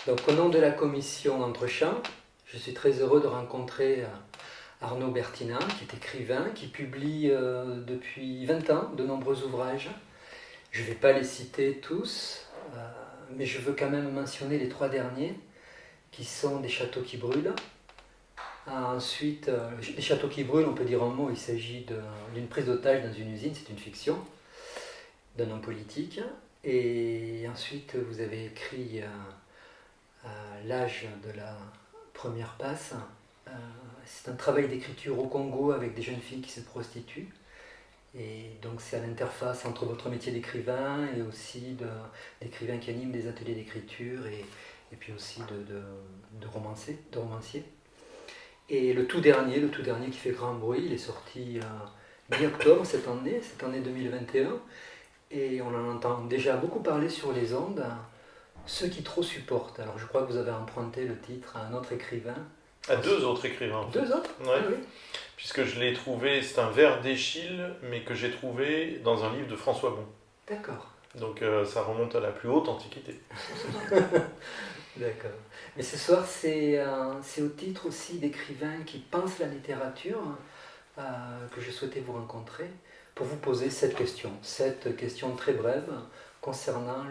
Donc, au nom de la commission Entrechamps, je suis très heureux de rencontrer Arnaud Bertinat, qui est écrivain, qui publie depuis 20 ans de nombreux ouvrages. Je ne vais pas les citer tous, mais je veux quand même mentionner les 3 derniers, qui sont Des châteaux qui brûlent. Ensuite, Les châteaux qui brûlent, on peut dire un mot, il s'agit d'une prise d'otage dans une usine, c'est une fiction d'un homme politique. Et ensuite, vous avez écrit L'âge de la première passe. C'est un travail d'écriture au Congo avec des jeunes filles qui se prostituent. Et donc c'est à l'interface entre votre métier d'écrivain et aussi d'écrivain qui anime des ateliers d'écriture et puis aussi de romancier. Et le tout dernier qui fait grand bruit, il est sorti mi-octobre cette année 2021. Et on en entend déjà beaucoup parler sur les ondes, Ceux qui trop supportent. Alors je crois que vous avez emprunté le titre à un autre écrivain. À 2 autres écrivains. En fait. 2 autres Ouais. Ah, oui. Puisque je l'ai trouvé, c'est un vers d'Eschyle, mais que j'ai trouvé dans un livre de François Bon. D'accord. Donc ça remonte à la plus haute antiquité. D'accord. Mais ce soir, c'est au titre aussi d'écrivains qui pensent la littérature que je souhaitais vous rencontrer pour vous poser cette question très brève concernant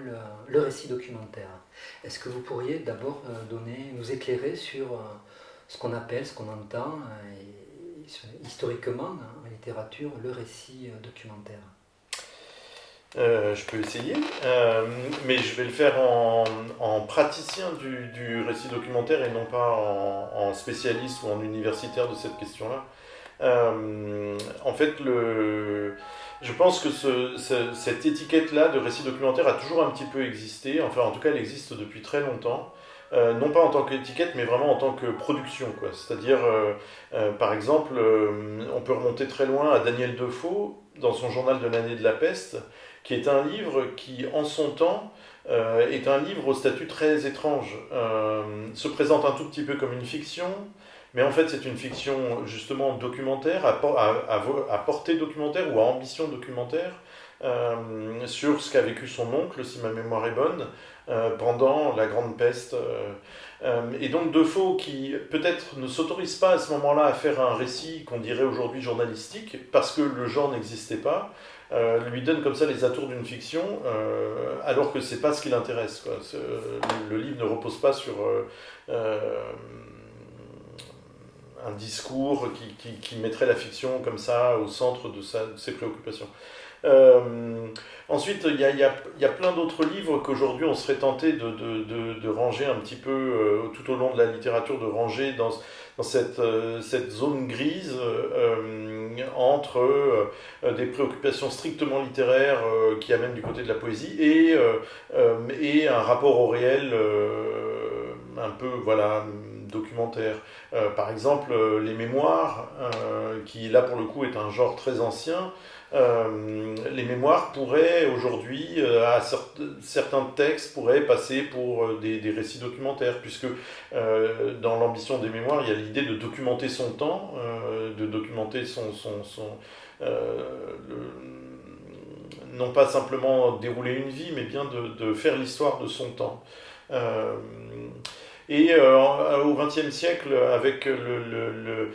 le récit documentaire. Est-ce que vous pourriez d'abord nous éclairer sur ce qu'on appelle, ce qu'on entend historiquement en littérature, le récit documentaire? Je peux essayer, mais je vais le faire en praticien du récit documentaire et non pas en spécialiste ou en universitaire de cette question-là. En fait, je pense que cette étiquette-là de récit documentaire a toujours un petit peu existé, enfin en tout cas elle existe depuis très longtemps. Non pas en tant qu'étiquette, mais vraiment en tant que production, quoi. C'est-à-dire, par exemple, on peut remonter très loin à Daniel Defoe, dans son journal de l'année de la peste, qui est un livre qui, en son temps, est un livre au statut très étrange. Se présente un tout petit peu comme une fiction, mais en fait c'est une fiction justement documentaire, à portée documentaire ou à ambition documentaire, sur ce qu'a vécu son oncle, si ma mémoire est bonne, pendant la Grande Peste. Et donc Defoe, qui peut-être ne s'autorise pas à ce moment-là à faire un récit qu'on dirait aujourd'hui journalistique, parce que le genre n'existait pas, lui donne comme ça les atours d'une fiction, alors que c'est pas ce qui l'intéresse, quoi. Le livre ne repose pas sur un discours qui mettrait la fiction comme ça au centre de ses préoccupations. Ensuite, il y a plein d'autres livres qu'aujourd'hui on serait tenté de ranger un petit peu tout au long de la littérature, de ranger dans cette zone grise entre des préoccupations strictement littéraires qui amènent du côté de la poésie et un rapport au réel un peu voilà, documentaire. Par exemple, les mémoires, qui là pour le coup est un genre très ancien. Les mémoires pourraient aujourd'hui, certains textes pourraient passer pour des récits documentaires, puisque dans l'ambition des mémoires, il y a l'idée de documenter son temps, de documenter non pas simplement dérouler une vie, mais bien de faire l'histoire de son temps. Et au XXe siècle, avec le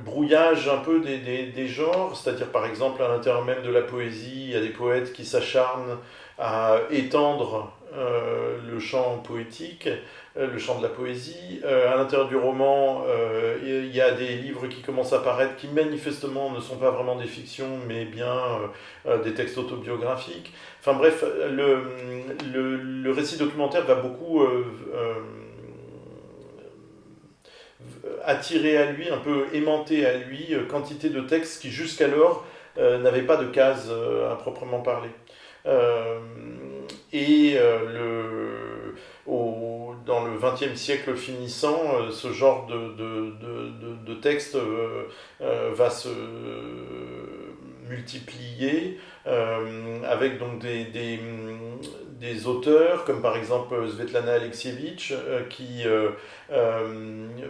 brouillage un peu des genres, c'est-à-dire par exemple à l'intérieur même de la poésie, il y a des poètes qui s'acharnent à étendre le champ poétique, le champ de la poésie. À l'intérieur du roman, il y a des livres qui commencent à apparaître qui manifestement ne sont pas vraiment des fictions, mais bien des textes autobiographiques. Enfin bref, le récit documentaire va beaucoup attirer à lui, un peu aimanter à lui, quantité de textes qui jusqu'alors n'avaient pas de case à proprement parler. Dans le XXe siècle finissant, ce genre de texte va se multiplier avec donc des auteurs comme par exemple Svetlana Alexievitch qui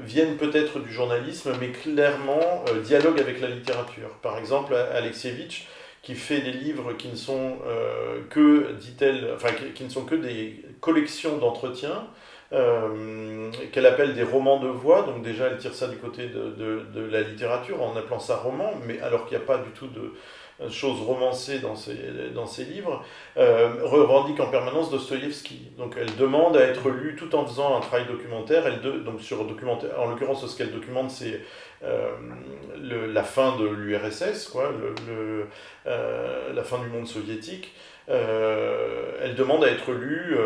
viennent peut-être du journalisme mais clairement dialoguent avec la littérature. Par exemple, Alexievitch qui fait des livres qui ne sont que, dit-elle, enfin qui ne sont que collection d'entretiens qu'elle appelle des romans de voix. Donc déjà, elle tire ça du côté de la littérature en appelant ça roman, mais alors qu'il n'y a pas du tout de choses romancées dans ses livres, revendique en permanence Dostoïevski. Donc elle demande à être lue tout en faisant un travail documentaire. Donc sur documentaire, en l'occurrence, ce qu'elle documente, c'est la fin de l'URSS, quoi, la fin du monde soviétique. Elle demande à être lue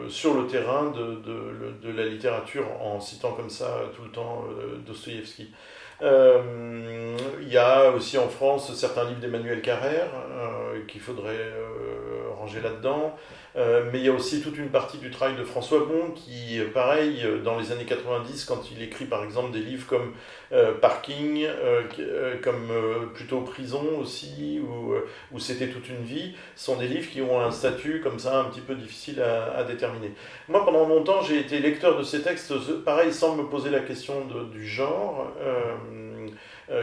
sur le terrain de la littérature en citant comme ça tout le temps Dostoïevski. Il y a aussi en France certains livres d'Emmanuel Carrère qu'il faudrait ranger là-dedans. Mais il y a aussi toute une partie du travail de François Bon qui, pareil, dans les années 90, quand il écrit par exemple des livres comme Parking, comme plutôt Prison aussi, ou C'était toute une vie, sont des livres qui ont un statut comme ça un petit peu difficile à déterminer. Moi, pendant longtemps, j'ai été lecteur de ces textes, pareil, sans me poser la question du genre.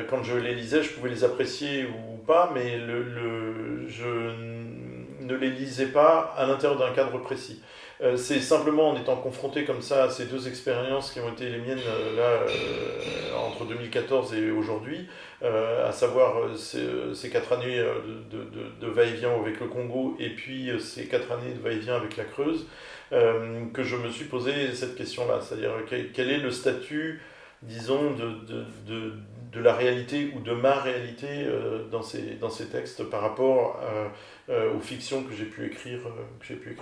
Quand je les lisais, je pouvais les apprécier ou pas, mais je ne les lisais pas à l'intérieur d'un cadre précis. C'est simplement en étant confronté comme ça à ces deux expériences qui ont été les miennes entre 2014 et aujourd'hui, à savoir ces 4 années de va-et-vient avec le Congo et puis ces 4 années de va-et-vient avec la Creuse, que je me suis posé cette question-là, c'est-à-dire quel est le statut, disons, de la réalité ou de ma réalité dans ces textes par rapport aux fictions que j'ai pu écrire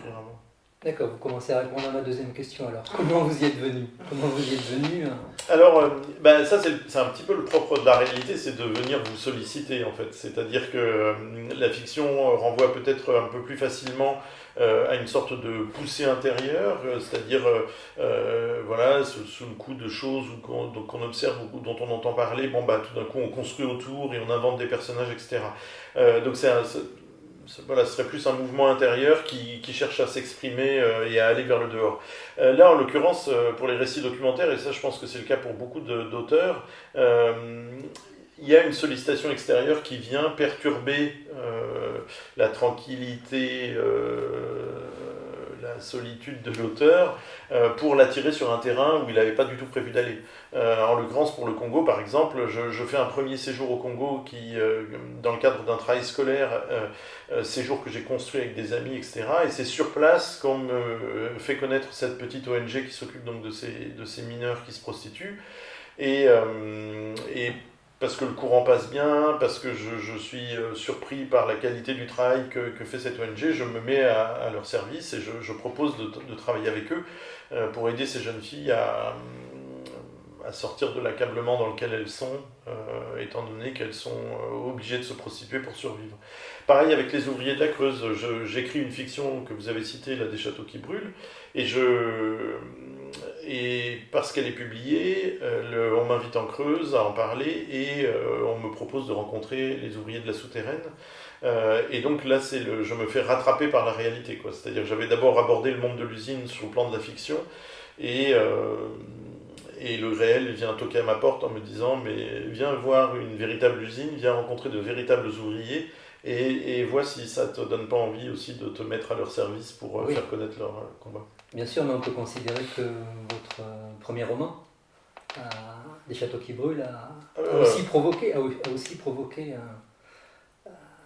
avant. D'accord, vous commencez à répondre à ma deuxième question alors. Comment vous y êtes venu ? Alors, ça c'est un petit peu le propre de la réalité, c'est de venir vous solliciter en fait. C'est-à-dire que la fiction renvoie peut-être un peu plus facilement à une sorte de poussée intérieure, c'est-à-dire voilà, sous le coup de choses qu'on observe ou dont on entend parler, tout d'un coup on construit autour et on invente des personnages, etc. Donc voilà, ce serait plus un mouvement intérieur qui cherche à s'exprimer et à aller vers le dehors. Là, en l'occurrence, pour les récits documentaires, et ça je pense que c'est le cas pour beaucoup d'auteurs, il y a une sollicitation extérieure qui vient perturber la tranquillité, la solitude de l'auteur pour l'attirer sur un terrain où il n'avait pas du tout prévu d'aller. En l'occurrence, pour le Congo, par exemple, je fais un premier séjour au Congo qui, dans le cadre d'un travail scolaire, séjour que j'ai construit avec des amis, etc. Et c'est sur place qu'on me fait connaître cette petite ONG qui s'occupe donc de ces mineurs qui se prostituent. Et parce que le courant passe bien, parce que je suis surpris par la qualité du travail que fait cette ONG, je me mets à leur service et je propose de travailler avec eux pour aider ces jeunes filles à sortir de l'accablement dans lequel elles sont, étant donné qu'elles sont obligées de se prostituer pour survivre. Pareil avec les ouvriers de la Creuse, j'écris une fiction que vous avez citée, là, des châteaux qui brûlent, et parce qu'elle est publiée, on m'invite en Creuse à en parler et on me propose de rencontrer les ouvriers de la souterraine. Et donc là, je me fais rattraper par la réalité, quoi. C'est-à-dire que j'avais d'abord abordé le monde de l'usine sur le plan de la fiction et le réel vient toquer à ma porte en me disant « mais viens voir une véritable usine, viens rencontrer de véritables ouvriers et vois si ça te donne pas envie aussi de te mettre à leur service pour faire connaître leur combat. » Bien sûr, mais on peut considérer que votre premier roman, Des châteaux qui brûlent, a aussi provoqué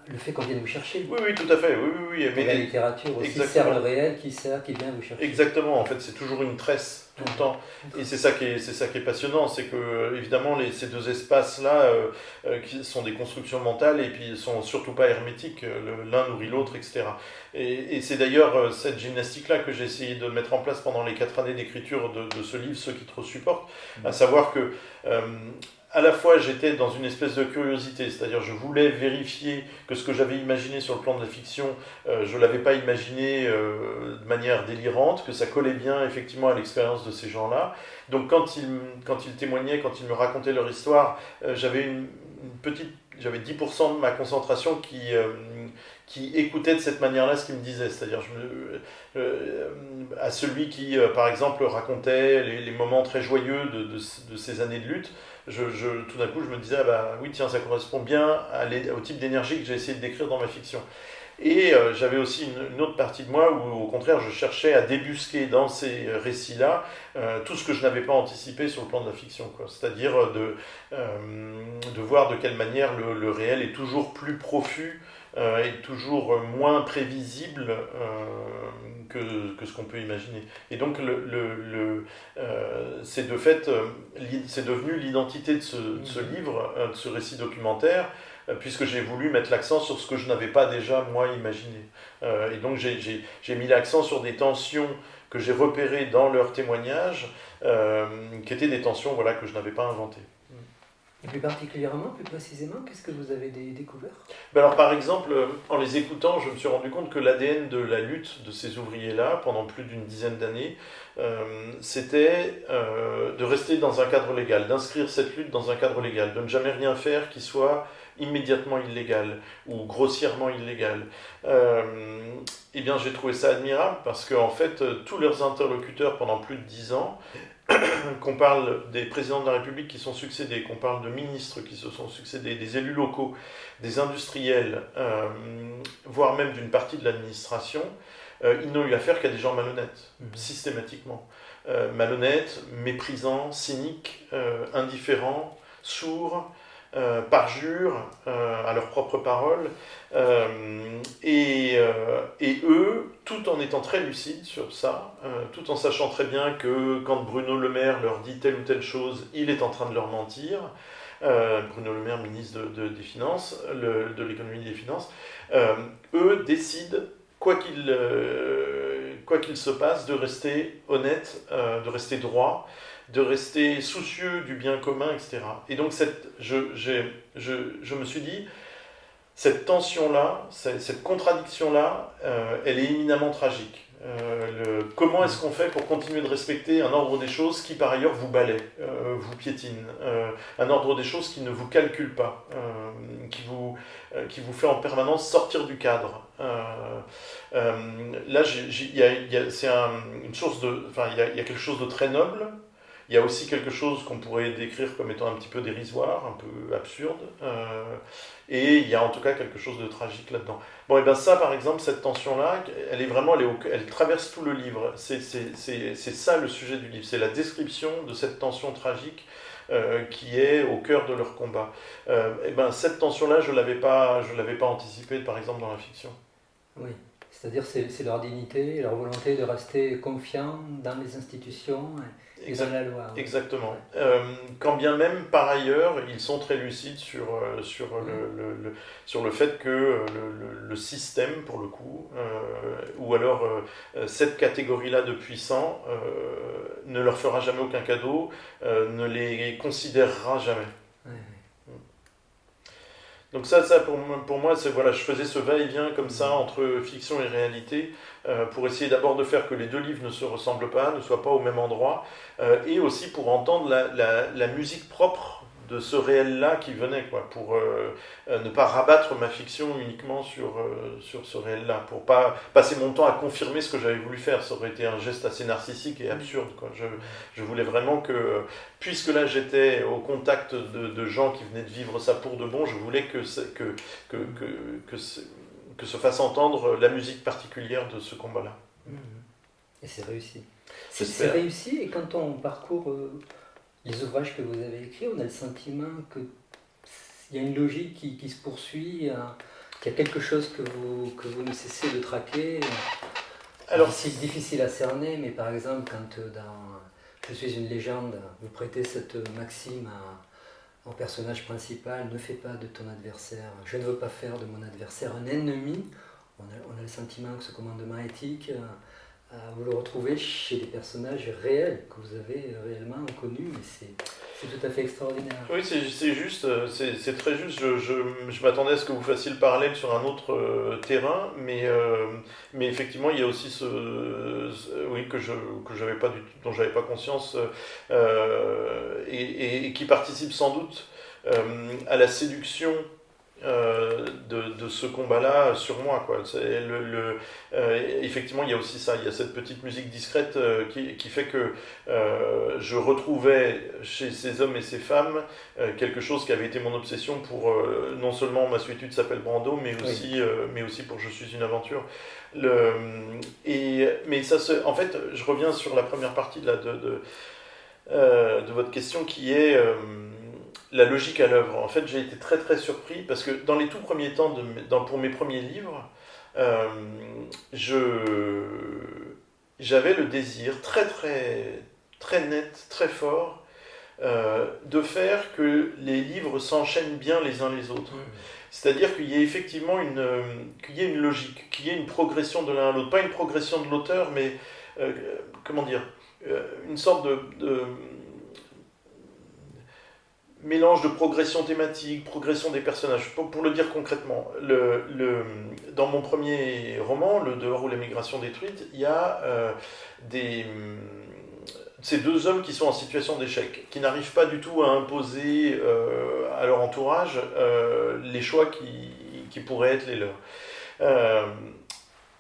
le fait qu'on vienne vous chercher. Oui, tout à fait. Oui. Mais la littérature aussi sert le réel qui vient vous chercher. Exactement, en fait, c'est toujours une tresse tout le temps. Et c'est ça qui est passionnant, c'est que, évidemment, ces deux espaces-là, qui sont des constructions mentales et puis sont surtout pas hermétiques, l'un nourrit l'autre, etc. Et c'est d'ailleurs cette gymnastique-là que j'ai essayé de mettre en place pendant les 4 années d'écriture de ce livre, Ceux qui te supportent, à savoir que à la fois j'étais dans une espèce de curiosité, c'est-à-dire je voulais vérifier que ce que j'avais imaginé sur le plan de la fiction, je ne l'avais pas imaginé de manière délirante, que ça collait bien effectivement à l'expérience de ces gens-là. Donc quand ils témoignaient, quand ils me racontaient leur histoire, j'avais j'avais 10% de ma concentration qui écoutait de cette manière-là ce qu'il me disait. C'est-à-dire à celui qui, par exemple, racontait les moments très joyeux de ces années de lutte, tout d'un coup, je me disais, oui, tiens, ça correspond bien au type d'énergie que j'ai essayé de décrire dans ma fiction. Et j'avais aussi une autre partie de moi où, au contraire, je cherchais à débusquer dans ces récits-là tout ce que je n'avais pas anticipé sur le plan de la fiction, quoi. C'est-à-dire de voir de quelle manière le réel est toujours plus profus et toujours moins prévisible que ce qu'on peut imaginer. Et donc, c'est de fait, c'est devenu l'identité de ce livre, de ce récit documentaire, puisque j'ai voulu mettre l'accent sur ce que je n'avais pas déjà, moi, imaginé. Et donc, j'ai mis l'accent sur des tensions que j'ai repérées dans leurs témoignages, qui étaient des tensions, voilà, que je n'avais pas inventées. Et plus particulièrement, plus précisément, qu'est-ce que vous avez découvert? Ben alors, par exemple, en les écoutant, je me suis rendu compte que l'ADN de la lutte de ces ouvriers-là, pendant plus d'une dizaine d'années, c'était de rester dans un cadre légal, d'inscrire cette lutte dans un cadre légal, de ne jamais rien faire qui soit immédiatement illégal ou grossièrement illégal. Eh bien, j'ai trouvé ça admirable parce qu'en fait, tous leurs interlocuteurs pendant plus de 10 ans, qu'on parle des présidents de la République qui sont succédés, qu'on parle de ministres qui se sont succédés, des élus locaux, des industriels, voire même d'une partie de l'administration, ils n'ont eu affaire qu'à des gens malhonnêtes, systématiquement. Malhonnêtes, méprisants, cyniques, indifférents, sourds, parjure à leurs propres paroles, et eux, tout en étant très lucides sur ça, tout en sachant très bien que quand Bruno Le Maire leur dit telle ou telle chose, il est en train de leur mentir. Bruno Le Maire, ministre des Finances, de l'économie et des Finances, eux décident, quoi qu'il se passe, de rester honnêtes, de rester droits, de rester soucieux du bien commun, etc. Et donc je me suis dit, cette tension-là, cette contradiction-là, elle est éminemment tragique. Comment est-ce qu'on fait pour continuer de respecter un ordre des choses qui par ailleurs vous balaie, vous piétine, un ordre des choses qui ne vous calcule pas, qui vous fait en permanence sortir du cadre. Là, c'est une source il y a quelque chose de très noble. Il y a aussi quelque chose qu'on pourrait décrire comme étant un petit peu dérisoire, un peu absurde, et il y a en tout cas quelque chose de tragique là-dedans. Bon, et bien ça, par exemple, cette tension-là, elle est vraiment, elle traverse tout le livre. C'est ça le sujet du livre, c'est la description de cette tension tragique qui est au cœur de leur combat. Et ben cette tension-là, je l'avais pas anticipée, par exemple, dans la fiction. Oui. C'est-à-dire c'est leur dignité, leur volonté de rester confiants dans les institutions et dans la loi. Oui. Exactement. Quand bien même, par ailleurs, ils sont très lucides sur le fait que le système, pour le coup, ou alors cette catégorie-là de puissants, ne leur fera jamais aucun cadeau, ne les considérera jamais. Oui. Donc ça pour moi, c'est voilà, je faisais ce va-et-vient comme ça entre fiction et réalité pour essayer d'abord de faire que les deux livres ne se ressemblent pas, ne soient pas au même endroit, et aussi pour entendre la musique propre de ce réel-là qui venait, quoi, pour ne pas rabattre ma fiction uniquement sur ce réel-là, pour pas passer mon temps à confirmer ce que j'avais voulu faire. Ça aurait été un geste assez narcissique et absurde, quoi. Je voulais vraiment que, puisque là j'étais au contact de gens qui venaient de vivre ça pour de bon, je voulais que se fasse entendre la musique particulière de ce combat-là. Et c'est réussi. C'est réussi, et quand on parcourt les ouvrages que vous avez écrits, on a le sentiment qu'il y a une logique qui se poursuit, qu'il y a quelque chose que vous ne cessez de traquer. Alors, c'est difficile à cerner, mais par exemple, quand dans Je suis une légende, vous prêtez cette maxime au personnage principal, ne fais pas de ton adversaire, je ne veux pas faire de mon adversaire un ennemi. On a le sentiment que ce commandement éthique, vous le retrouvez chez des personnages réels, que vous avez réellement connus, et c'est tout à fait extraordinaire. Oui, c'est juste, c'est très juste. Je m'attendais à ce que vous fassiez le parallèle sur un autre terrain, mais effectivement, il y a aussi oui, dont j'avais pas conscience, et qui participe sans doute à la séduction de ce combat-là sur moi, quoi. Effectivement, il y a aussi ça, il y a cette petite musique discrète qui fait que je retrouvais chez ces hommes et ces femmes quelque chose qui avait été mon obsession pour non seulement Ma solitude s'appelle Brando, mais aussi pour Je suis une aventure. Mais en fait, je reviens sur la première partie de votre question qui est la logique à l'œuvre. En fait, j'ai été très très surpris parce que dans les tout premiers temps, pour mes premiers livres, j'avais le désir très très très net, très fort, de faire que les livres s'enchaînent bien les uns les autres. C'est-à-dire qu'il y ait effectivement qu'il y ait une logique, qu'il y ait une progression de l'un à l'autre. Pas une progression de l'auteur, mais comment dire, une sorte de mélange de progression thématique, progression des personnages. Pour le dire concrètement, dans mon premier roman, Le Dehors ou l'émigration détruite, il y a ces deux hommes qui sont en situation d'échec, qui n'arrivent pas du tout à imposer à leur entourage les choix qui pourraient être les leurs.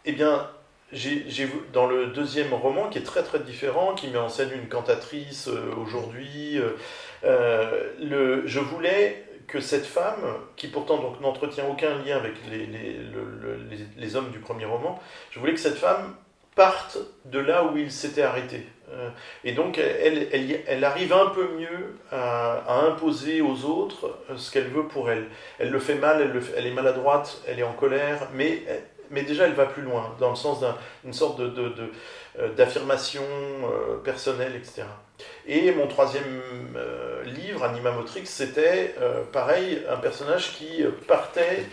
Eh bien, dans le deuxième roman, qui est très très différent, qui met en scène une cantatrice aujourd'hui, je voulais que cette femme, qui pourtant donc n'entretient aucun lien avec les hommes du premier roman, je voulais que cette femme parte de là où il s'était arrêté. Et donc elle arrive un peu mieux à imposer aux autres ce qu'elle veut pour elle. Elle le fait mal, elle est maladroite, elle est en colère, mais déjà elle va plus loin, dans le sens d'une sorte d'affirmation personnelle, etc. Et mon troisième livre, Anima Motrix, c'était pareil, un personnage qui partait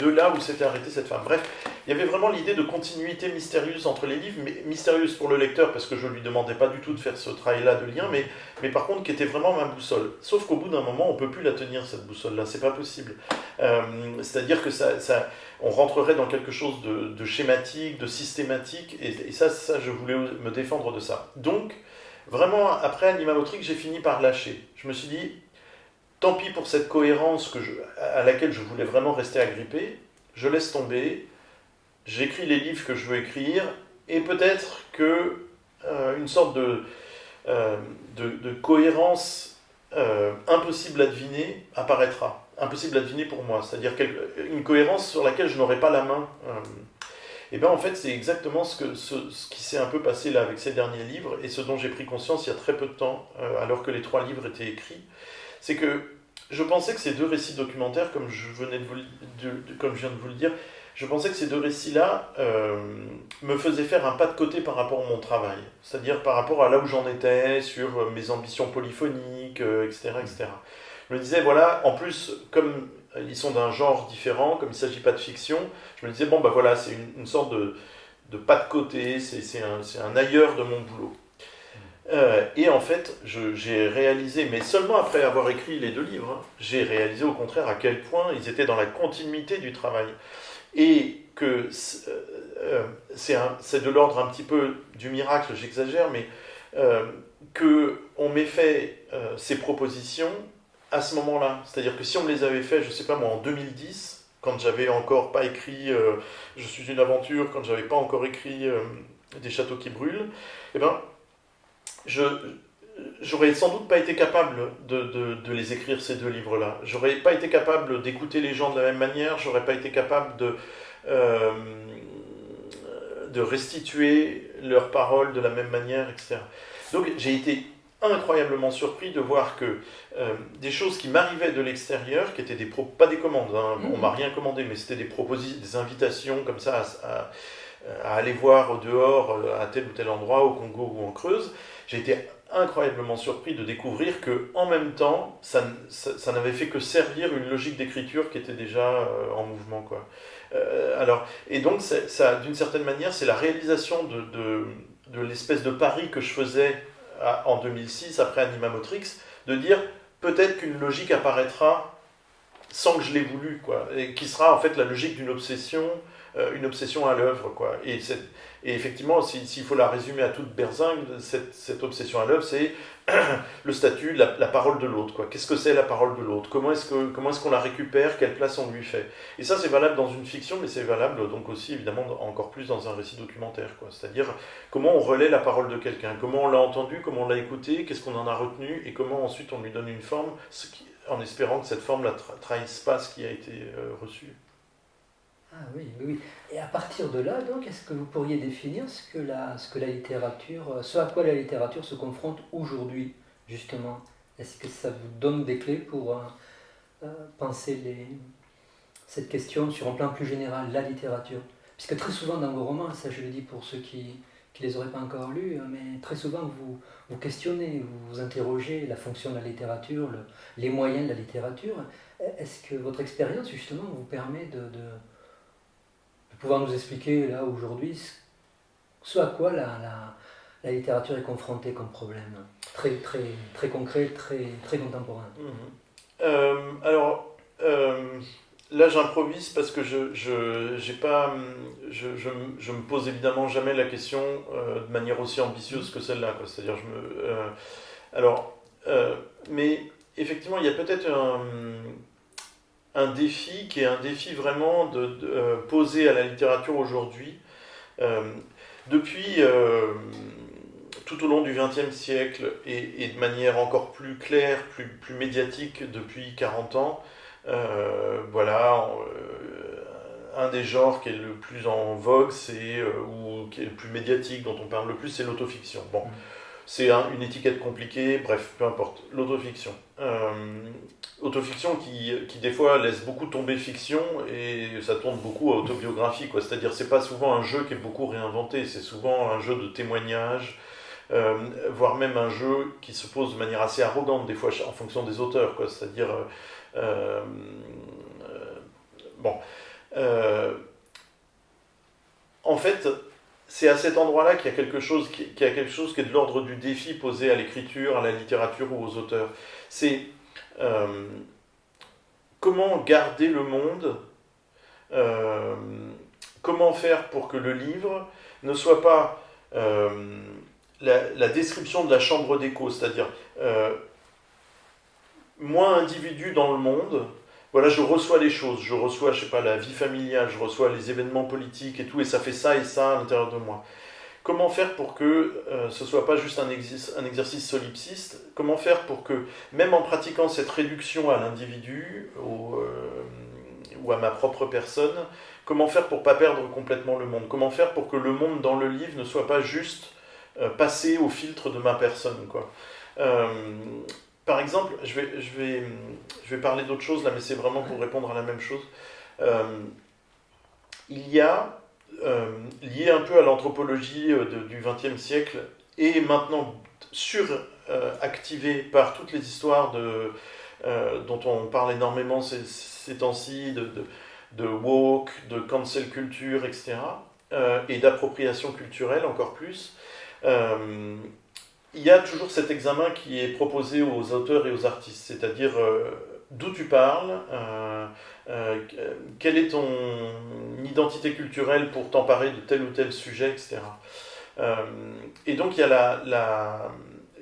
de là où s'était arrêtée cette femme. Bref, il y avait vraiment l'idée de continuité mystérieuse entre les livres, mais mystérieuse pour le lecteur, parce que je ne lui demandais pas du tout de faire ce travail-là de lien, mais par contre qui était vraiment ma boussole. Sauf qu'au bout d'un moment, on ne peut plus la tenir, cette boussole-là, c'est pas possible. C'est-à-dire que on rentrerait dans quelque chose de schématique, de systématique, et ça, je voulais me défendre de ça. Donc, vraiment, après Anima Motrix, j'ai fini par lâcher. Je me suis dit, tant pis pour cette cohérence à laquelle je voulais vraiment rester agrippé, je laisse tomber, j'écris les livres que je veux écrire, et peut-être que une sorte de cohérence impossible à deviner apparaîtra. Impossible à deviner pour moi, c'est-à-dire une cohérence sur laquelle je n'aurai pas la main. Et bien en fait, c'est exactement ce qui s'est un peu passé là avec ces derniers livres, et ce dont j'ai pris conscience il y a très peu de temps, alors que les 3 livres étaient écrits. C'est que je pensais que ces 2 récits documentaires, comme je viens de vous le dire, je pensais que ces 2 récits-là me faisaient faire un pas de côté par rapport à mon travail. C'est-à-dire par rapport à là où j'en étais, sur mes ambitions polyphoniques, etc., etc. Je me disais, voilà, en plus, comme ils sont d'un genre différent, comme il ne s'agit pas de fiction, je me disais, bon, bah voilà, c'est une sorte de pas de côté, c'est un ailleurs de mon boulot. Et en fait, j'ai réalisé, mais seulement après avoir écrit les 2 livres, j'ai réalisé au contraire à quel point ils étaient dans la continuité du travail. Et que c'est de l'ordre un petit peu du miracle, j'exagère, mais qu'on m'ait fait ces propositions à ce moment-là. C'est-à-dire que si on me les avait fait, je ne sais pas moi, en 2010, quand j'avais encore pas écrit Je suis une aventure, quand j'avais pas encore écrit Des châteaux qui brûlent, eh ben, j'aurais sans doute pas été capable de les écrire, ces 2 livres-là. J'aurais pas été capable d'écouter les gens de la même manière, j'aurais pas été capable de restituer leurs paroles de la même manière, etc. Donc j'ai été incroyablement surpris de voir que des choses qui m'arrivaient de l'extérieur, qui étaient pas des commandes, hein, on m'a rien commandé, mais c'était des invitations comme ça à aller voir au dehors, à tel ou tel endroit, au Congo ou en Creuse. J'ai été incroyablement surpris de découvrir que, en même temps, ça n'avait fait que servir une logique d'écriture qui était déjà en mouvement, quoi. Et donc, d'une certaine manière, c'est la réalisation de l'espèce de pari que je faisais en 2006, après Anima Motrix, de dire peut-être qu'une logique apparaîtra sans que je l'ai voulu, quoi, et qui sera en fait la logique d'une obsession une obsession à l'œuvre, quoi. Et effectivement, s'il faut la résumer à toute berzingue, cette obsession à l'œuvre, c'est le statut, la parole de l'autre, quoi. Qu'est-ce que c'est la parole de l'autre? Comment est-ce qu'on la récupère? Quelle place on lui fait? Et ça, c'est valable dans une fiction, mais c'est valable donc aussi, évidemment, encore plus dans un récit documentaire, quoi. C'est-à-dire, comment on relaie la parole de quelqu'un? Comment on l'a entendu? Comment on l'a écouté? Qu'est-ce qu'on en a retenu? Et comment ensuite on lui donne une forme, en espérant que cette forme ne trahisse pas ce qui a été reçu. Ah oui, oui, oui. Et à partir de là, donc, est-ce que vous pourriez définir ce que la littérature, ce à quoi la littérature se confronte aujourd'hui, justement? Est-ce que ça vous donne des clés pour penser cette question sur un plan plus général, la littérature? Puisque très souvent dans vos romans, ça je le dis pour ceux qui ne les auraient pas encore lus, mais très souvent vous questionnez, vous interrogez la fonction de la littérature, les moyens de la littérature. Est-ce que votre expérience, justement, vous permet de pouvoir nous expliquer, là, aujourd'hui, ce à quoi la littérature est confrontée comme problème? Très, très, très concret, très, très contemporain. Alors, là, j'improvise parce que j'ai pas, je me pose évidemment jamais la question de manière aussi ambitieuse que celle-là, quoi. C'est-à-dire, mais effectivement, il y a peut-être un défi qui est un défi vraiment posé à la littérature aujourd'hui. Depuis tout au long du XXe siècle et de manière encore plus claire, plus médiatique depuis 40 ans, voilà, un des genres qui est le plus en vogue, ou qui est le plus médiatique, dont on parle le plus, c'est l'autofiction. Bon, c'est une étiquette compliquée, bref, peu importe, l'autofiction. Autofiction qui des fois laisse beaucoup tomber fiction et ça tourne beaucoup à autobiographie, quoi. C'est-à-dire c'est pas souvent un jeu qui est beaucoup réinventé, c'est souvent un jeu de témoignage, voire même un jeu qui se pose de manière assez arrogante des fois en fonction des auteurs, quoi. C'est-à-dire en fait, c'est à cet endroit-là qu'il y a quelque chose qui est de l'ordre du défi posé à l'écriture, à la littérature ou aux auteurs. C'est comment garder le monde, comment faire pour que le livre ne soit pas la description de la chambre d'écho, c'est-à-dire moi, individu dans le monde, voilà, je reçois les choses, je reçois, je sais pas, la vie familiale, je reçois les événements politiques et tout, et ça fait ça et ça à l'intérieur de moi. Comment faire pour que ce ne soit pas juste un exercice solipsiste? Comment faire pour que, même en pratiquant cette réduction à l'individu ou à ma propre personne, comment faire pour ne pas perdre complètement le monde? Comment faire pour que le monde dans le livre ne soit pas juste passé au filtre de ma personne, quoi. Par exemple, je vais parler d'autre chose là, mais c'est vraiment pour répondre à la même chose. Il y a, lié un peu à l'anthropologie du XXe siècle, et maintenant suractivé par toutes les histoires dont on parle énormément ces temps-ci, de woke, de cancel culture, etc., et d'appropriation culturelle encore plus. Il y a toujours cet examen qui est proposé aux auteurs et aux artistes, c'est-à-dire d'où tu parles, quelle est ton identité culturelle pour t'emparer de tel ou tel sujet, etc. Et donc il y a,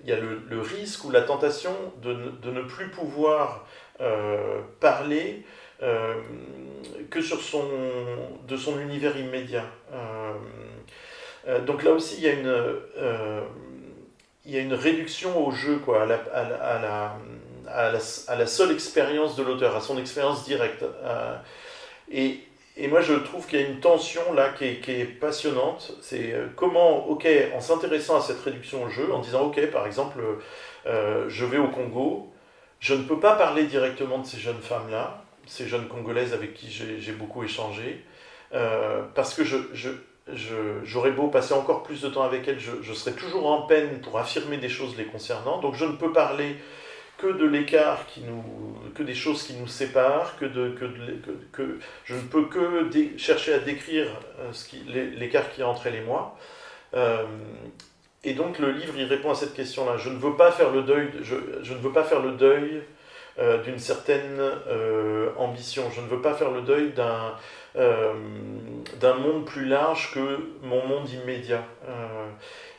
le risque ou la tentation de ne plus pouvoir parler que de son univers immédiat. Donc là aussi, il y a une réduction au jeu, quoi, à la seule expérience de l'auteur, à son expérience directe. Et moi, je trouve qu'il y a une tension là qui est passionnante. C'est comment, ok, en s'intéressant à cette réduction au jeu, en disant, ok, par exemple, je vais au Congo, je ne peux pas parler directement de ces jeunes femmes-là, ces jeunes Congolaises avec qui j'ai beaucoup échangé, parce que j'aurais beau passer encore plus de temps avec elles, je serais toujours en peine pour affirmer des choses les concernant, donc je ne peux parler que de l'écart que des choses qui nous séparent, que je ne peux que chercher à décrire l'écart qu'il y a entre elles et moi. Et donc le livre il répond à cette question-là. Je ne veux pas faire le deuil d'une certaine ambition. Je ne veux pas faire le deuil d'un monde plus large que mon monde immédiat.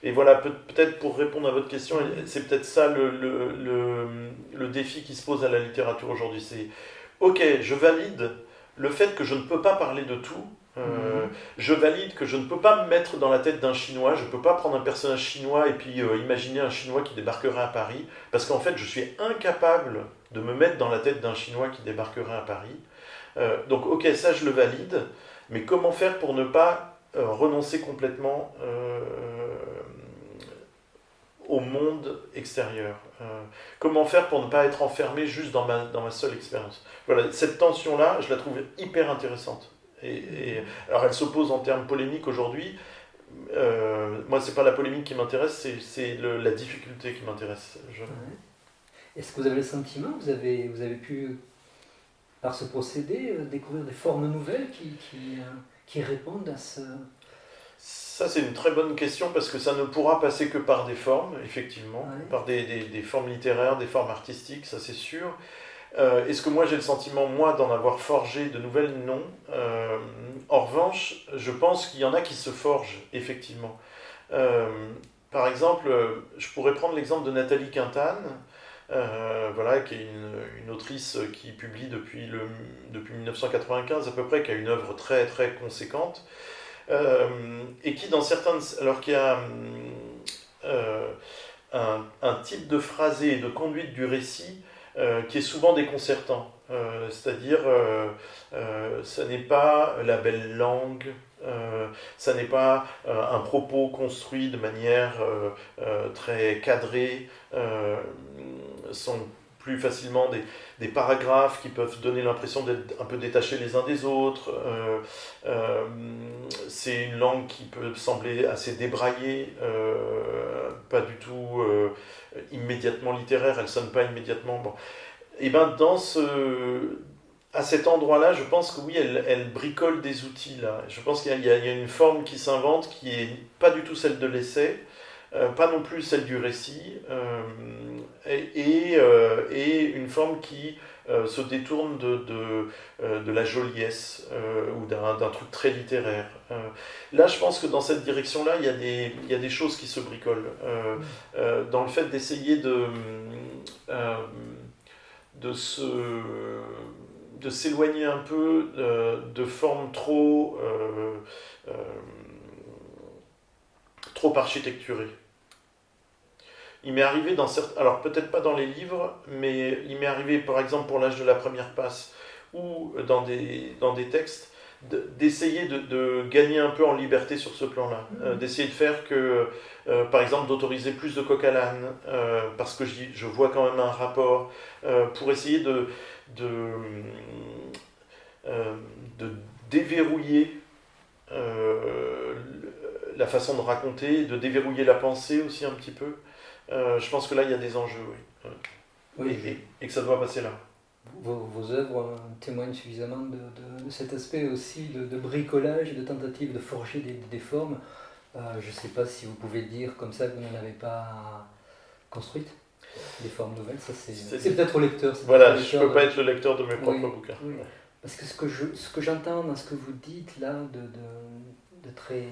Et voilà, peut-être pour répondre à votre question, c'est peut-être ça le défi qui se pose à la littérature aujourd'hui. C'est, ok, je valide le fait que je ne peux pas parler de tout. Je valide que je ne peux pas me mettre dans la tête d'un Chinois, je ne peux pas prendre un personnage chinois et puis imaginer un Chinois qui débarquerait à Paris, parce qu'en fait je suis incapable de me mettre dans la tête d'un Chinois qui débarquerait à Paris. Donc ok, ça je le valide, mais comment faire pour ne pas renoncer complètement au monde extérieur. Comment faire pour ne pas être enfermé juste dans ma seule expérience. Voilà, cette tension-là, je la trouve hyper intéressante. Alors elle s'oppose en termes polémiques aujourd'hui. Moi, c'est pas la polémique qui m'intéresse, c'est la difficulté qui m'intéresse. Ouais. Est-ce que vous avez le sentiment, vous avez pu, par ce procédé, découvrir des formes nouvelles qui répondent à ce... Ça, c'est une très bonne question parce que ça ne pourra passer que par des formes, effectivement, Ouais. par des formes littéraires, des formes artistiques, ça c'est sûr. Est-ce que moi j'ai le sentiment, moi, d'en avoir forgé de nouvelles? Non. En revanche, je pense qu'il y en a qui se forgent, effectivement. Par exemple, je pourrais prendre l'exemple de Nathalie Quintane, voilà, qui est une autrice qui publie depuis 1995 à peu près, qui a une œuvre très très conséquente. Et qui dans certains... Alors qu'il y a un type de phrasé et de conduite du récit qui est souvent déconcertant. C'est-à-dire, ça n'est pas la belle langue, ça n'est pas un propos construit de manière très cadrée, sont plus facilement des paragraphes qui peuvent donner l'impression d'être un peu détachés les uns des autres. C'est une langue qui peut sembler assez débraillée, pas du tout immédiatement littéraire, elle sonne pas immédiatement. Bon. Et ben à cet endroit-là, je pense que oui, elle bricole des outils là. Je pense qu'il y a une forme qui s'invente qui est pas du tout celle de l'essai. Pas non plus celle du récit, et une forme qui se détourne de la joliesse ou d'un truc très littéraire. Là, je pense que dans cette direction-là, il y a des choses qui se bricolent. Dans le fait d'essayer de s'éloigner un peu de formes trop architecturées. Il m'est arrivé dans certains... Alors peut-être pas dans les livres, mais il m'est arrivé par exemple pour l'âge de la première passe ou dans des textes d'essayer de gagner un peu en liberté sur ce plan-là. D'essayer de faire que, par exemple, d'autoriser plus de coq à l'âne, parce que je vois quand même un rapport, pour essayer de déverrouiller la façon de raconter, de déverrouiller la pensée aussi un petit peu. Je pense que là, il y a des enjeux, oui. Oui, et que ça doit passer là. Vos œuvres témoignent suffisamment de cet aspect aussi de bricolage et de tentative de forger des formes. Je ne sais pas si vous pouvez dire comme ça que vous n'en avez pas construites, des formes nouvelles. Ça, c'est peut-être au lecteur. Voilà, je ne peux pas être le lecteur de mes propres bouquins. Oui. Parce que ce que j'entends dans ce que vous dites là, de très...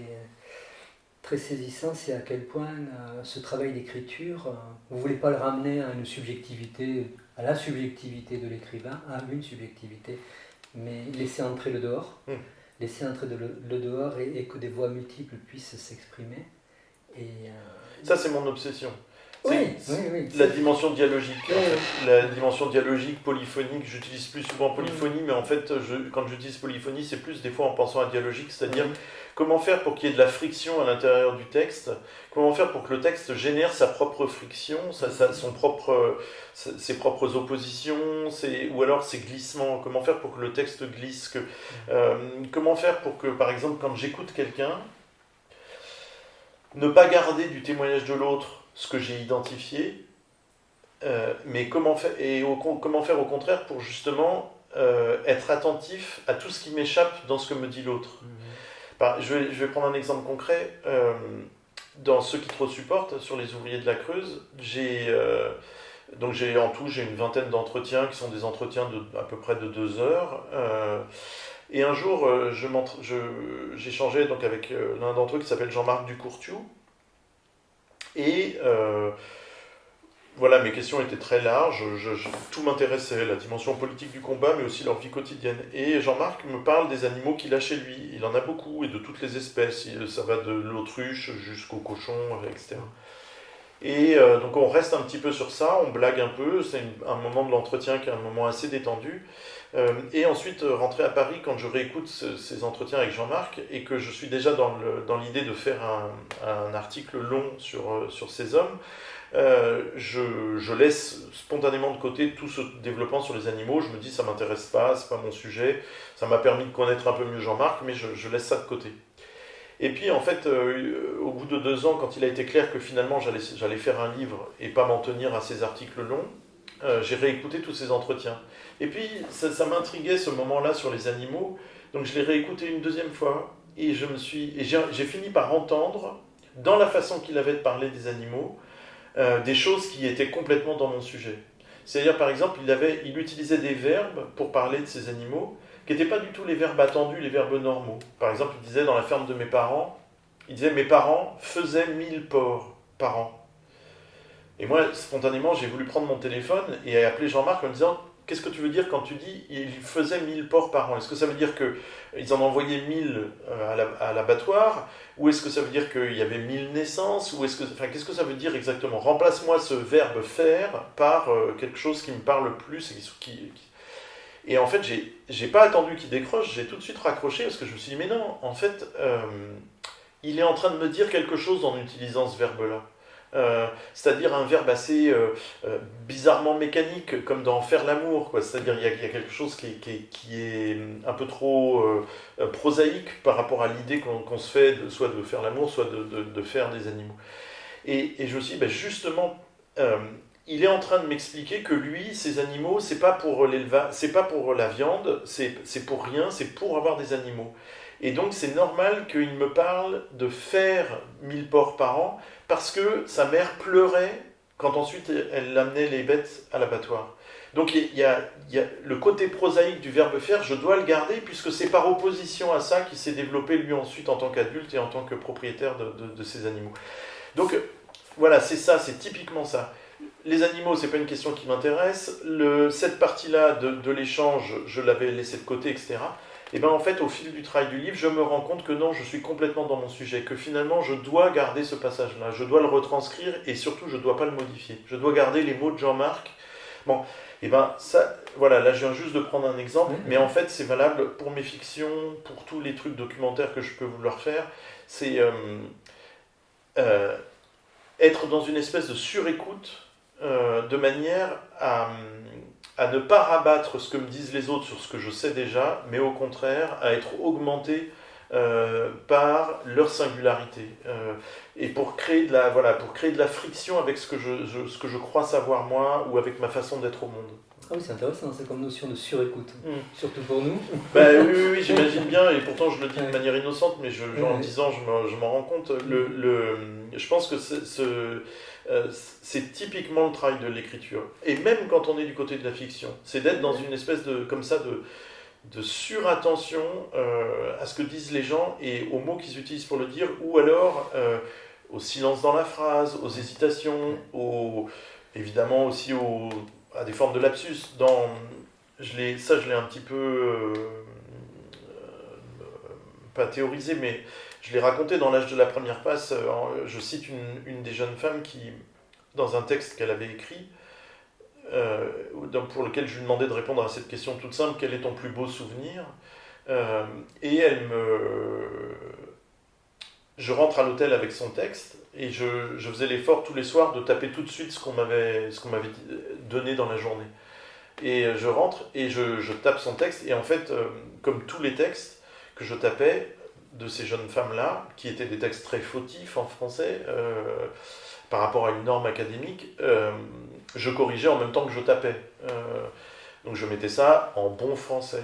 très saisissant, c'est à quel point ce travail d'écriture, vous ne voulez pas le ramener à une subjectivité, à la subjectivité de l'écrivain, à une subjectivité, mais laisser entrer le dehors, laisser entrer le dehors et que des voix multiples puissent s'exprimer. Ça, c'est mon obsession. Oui, la dimension dialogique. En fait. La dimension dialogique, polyphonique, j'utilise plus souvent polyphonie, mais en fait, quand j'utilise polyphonie, c'est plus des fois en pensant à dialogique, c'est-à-dire comment faire pour qu'il y ait de la friction à l'intérieur du texte, comment faire pour que le texte génère sa propre friction, ses propres oppositions, ou alors ses glissements, comment faire pour que le texte glisse, comment faire pour que, par exemple, quand j'écoute quelqu'un, ne pas garder du témoignage de l'autre ce que j'ai identifié, mais comment faire au contraire pour justement être attentif à tout ce qui m'échappe dans ce que me dit l'autre. Je vais prendre un exemple concret. Dans Ceux qui trop supportent, sur les ouvriers de la Creuse, j'ai Donc en tout, j'ai une vingtaine d'entretiens qui sont des entretiens à peu près de 2 heures. Et un jour, j'échangeais donc avec l'un d'entre eux qui s'appelle Jean-Marc Ducourtiou. Et voilà, mes questions étaient très larges. Tout m'intéressait, la dimension politique du combat, mais aussi leur vie quotidienne. Et Jean-Marc me parle des animaux qu'il a chez lui. Il en a beaucoup, et de toutes les espèces. Ça va de l'autruche jusqu'au cochon, etc. Et donc on reste un petit peu sur ça, on blague un peu, c'est un moment de l'entretien qui est un moment assez détendu. Et ensuite, rentrer à Paris, quand je réécoute ces entretiens avec Jean-Marc, et que je suis déjà dans l'idée de faire un article long sur ces hommes, je laisse spontanément de côté tout ce développement sur les animaux. Je me dis, ça m'intéresse pas, c'est pas mon sujet. Ça m'a permis de connaître un peu mieux Jean-Marc, mais je laisse ça de côté. Et puis en fait, au bout de 2 ans, quand il a été clair que finalement j'allais faire un livre et pas m'en tenir à ces articles longs, j'ai réécouté tous ces entretiens. Et puis ça m'intriguait ce moment-là sur les animaux, donc je l'ai réécouté une deuxième fois et j'ai fini par entendre, dans la façon qu'il avait de parler des animaux, des choses qui étaient complètement dans mon sujet. C'est-à-dire par exemple, il utilisait des verbes pour parler de ces animaux, qui n'étaient pas du tout les verbes attendus, les verbes normaux. Par exemple, il disait dans la ferme de mes parents, mes parents faisaient 1000 porcs par an. Et moi, spontanément, j'ai voulu prendre mon téléphone et appeler Jean-Marc en me disant, qu'est-ce que tu veux dire quand tu dis ils faisaient 1000 porcs par an? Est-ce que ça veut dire qu'ils en envoyaient 1000 à l'abattoir? Ou est-ce que ça veut dire qu'il y avait 1000 naissances? Qu'est-ce que ça veut dire exactement? Remplace-moi ce verbe faire par quelque chose qui me parle plus et en fait, j'ai pas attendu qu'il décroche, j'ai tout de suite raccroché parce que je me suis dit, mais non, en fait, il est en train de me dire quelque chose en utilisant ce verbe-là. C'est-à-dire un verbe assez bizarrement mécanique, comme dans faire l'amour, quoi. C'est-à-dire il y a quelque chose qui est un peu trop prosaïque par rapport à l'idée qu'on se fait soit de faire l'amour, soit de faire des animaux. Et je me suis dit, ben justement, il est en train de m'expliquer que lui, ces animaux, c'est pas pour l'élevage, c'est pas pour la viande, c'est pour rien, c'est pour avoir des animaux. Et donc c'est normal qu'il me parle de faire 1000 porcs par an, parce que sa mère pleurait quand ensuite elle amenait les bêtes à l'abattoir. Donc il y a le côté prosaïque du verbe faire, je dois le garder, puisque c'est par opposition à ça qu'il s'est développé lui ensuite en tant qu'adulte et en tant que propriétaire de ces animaux. Donc voilà, c'est ça, c'est typiquement ça. Les animaux, c'est pas une question qui m'intéresse. Cette partie-là de l'échange, je l'avais laissée de côté, etc. Et bien en fait, au fil du travail du livre, je me rends compte que non, je suis complètement dans mon sujet, que finalement, je dois garder ce passage-là, je dois le retranscrire et surtout, je ne dois pas le modifier. Je dois garder les mots de Jean-Marc. Bon, et ben ça, voilà, là, je viens juste de prendre un exemple, mais en fait, c'est valable pour mes fictions, pour tous les trucs documentaires que je peux vouloir faire. C'est être dans une espèce de surécoute, de manière à ne pas rabattre ce que me disent les autres sur ce que je sais déjà, mais au contraire à être augmenté par leur singularité. Et pour créer de la friction avec ce que je crois savoir moi, ou avec ma façon d'être au monde. Ah oui, c'est intéressant, c'est comme notion de surécoute, surtout pour nous. Oui, j'imagine bien, et pourtant je le dis de manière innocente, mais en disant, je m'en rends compte. Je pense que c'est typiquement le travail de l'écriture. Et même quand on est du côté de la fiction, c'est d'être dans une espèce de surattention à ce que disent les gens et aux mots qu'ils utilisent pour le dire, ou alors au silence dans la phrase, aux hésitations, évidemment aussi à des formes de lapsus. Je l'ai un petit peu pas théorisé, mais je l'ai raconté dans L'âge de la première passe. Je cite une des jeunes femmes qui, dans un texte qu'elle avait écrit, pour lequel je lui demandais de répondre à cette question toute simple, quel est ton plus beau souvenir? Et je rentre à l'hôtel avec son texte, et je faisais l'effort tous les soirs de taper tout de suite ce qu'on m'avait donné dans la journée. Et je rentre et je tape son texte, et en fait, comme tous les textes que je tapais de ces jeunes femmes-là, qui étaient des textes très fautifs en français, par rapport à une norme académique, je corrigeais en même temps que je tapais. Donc je mettais ça en bon français.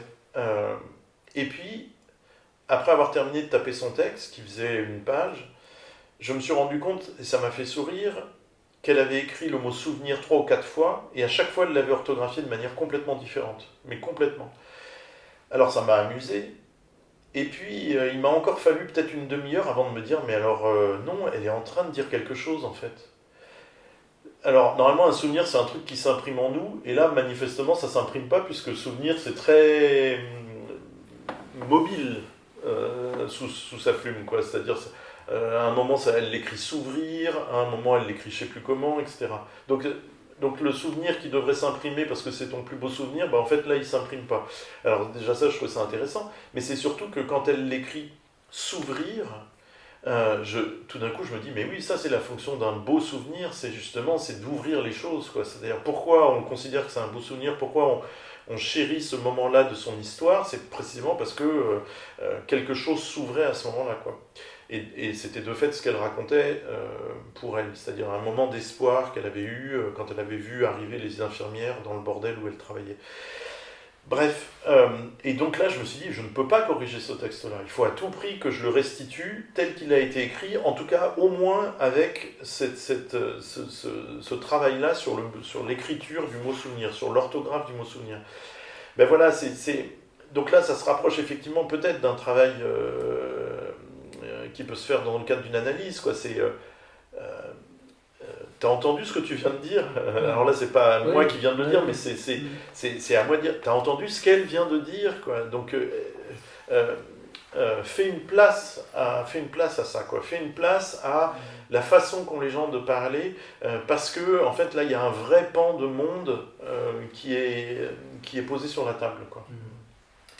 Et puis, après avoir terminé de taper son texte, qui faisait une page, je me suis rendu compte, et ça m'a fait sourire, qu'elle avait écrit le mot souvenir 3 ou 4 fois, et à chaque fois elle l'avait orthographié de manière complètement différente, mais complètement. Alors ça m'a amusé, et puis il m'a encore fallu peut-être une demi-heure avant de me dire, mais alors non, elle est en train de dire quelque chose en fait. Alors normalement un souvenir c'est un truc qui s'imprime en nous, et là manifestement ça s'imprime pas, puisque le souvenir c'est très mobile sous sa plume, quoi. C'est-à-dire à un moment elle l'écrit s'ouvrir, à un moment elle l'écrit je sais plus comment, etc. Donc le souvenir qui devrait s'imprimer parce que c'est ton plus beau souvenir, en fait là il s'imprime pas. Alors déjà ça je trouve ça intéressant, mais c'est surtout que quand elle l'écrit s'ouvrir, tout d'un coup je me dis mais oui, ça c'est la fonction d'un beau souvenir, c'est d'ouvrir les choses, quoi. C'est-à-dire pourquoi on considère que c'est un beau souvenir, pourquoi on chérit ce moment-là de son histoire, c'est précisément parce que quelque chose s'ouvrait à ce moment-là, quoi. Et c'était de fait ce qu'elle racontait pour elle, c'est-à-dire un moment d'espoir qu'elle avait eu quand elle avait vu arriver les infirmières dans le bordel où elle travaillait. Bref, et donc là je me suis dit, je ne peux pas corriger ce texte-là, il faut à tout prix que je le restitue tel qu'il a été écrit, en tout cas au moins avec ce travail-là sur l'écriture du mot souvenir, sur l'orthographe du mot souvenir. Ben voilà, donc là ça se rapproche effectivement peut-être d'un travail qui peut se faire dans le cadre d'une analyse, quoi. T'as entendu ce que tu viens de dire? Alors là, c'est pas moi qui viens de le dire, mais c'est à moi de dire. T'as entendu ce qu'elle vient de dire, quoi. Donc, fais une place à ça, quoi. Fais une place à la façon qu'ont les gens de parler, parce que en fait, là, il y a un vrai pan de monde qui est posé sur la table, quoi.